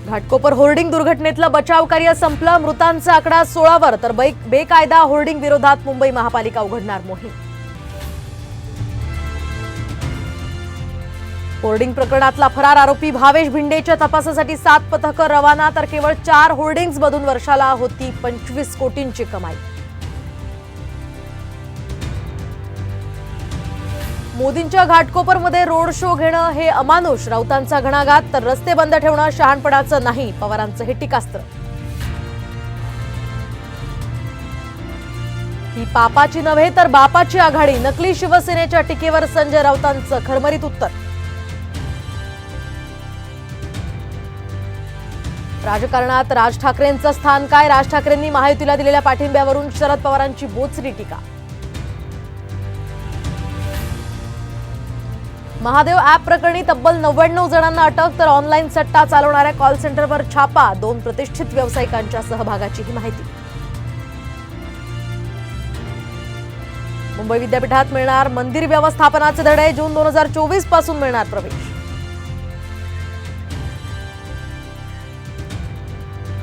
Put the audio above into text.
Ghatkopar hoarding दुर्घटनेतलं बचाव कार्य संपलं. मृतांचा आकडा 16वर तर बेकायदा होर्डिंग विरोधात मुंबई महापालिका उघडणार मोहीम. होर्डिंग प्रकरणातला फरार आरोपी भावेश भिंडेच्या तपासासाठी 7 पथकं रवाना, तर केवळ 4 होर्डिंग्ज मधून वर्षाला होती 25 कोटींची कमाई. मोदींच्या घाटकोपरमध्ये रोड शो घेणं हे अमानुष. राऊतांचा घणाघात, तर रस्ते बंद ठेवणं शहाणपणाचं नाही, पवारांचं हे टीकास्त्र. ही पापाची नव्हे तर बापाची आघाडी. नकली शिवसेनेच्या टीकेवर संजय राऊतांचं खरमरीत उत्तर. राजकारणात राज ठाकरेंचं स्थान काय? राज ठाकरेंनी महायुतीला दिलेल्या पाठिंब्यावरून शरद पवारांची बोचरी टीका. महादेव ॲप प्रकरणी तब्बल 99 जणांना अटक, तर ऑनलाईन सट्टा चालवणाऱ्या कॉल सेंटरवर छापा. 2 प्रतिष्ठित व्यावसायिकांच्या सहभागाची ही माहिती. मुंबई विद्यापीठात मिळणार मंदिर व्यवस्थापनाचे धडे. जून 2024 पासून मिळणार प्रवेश.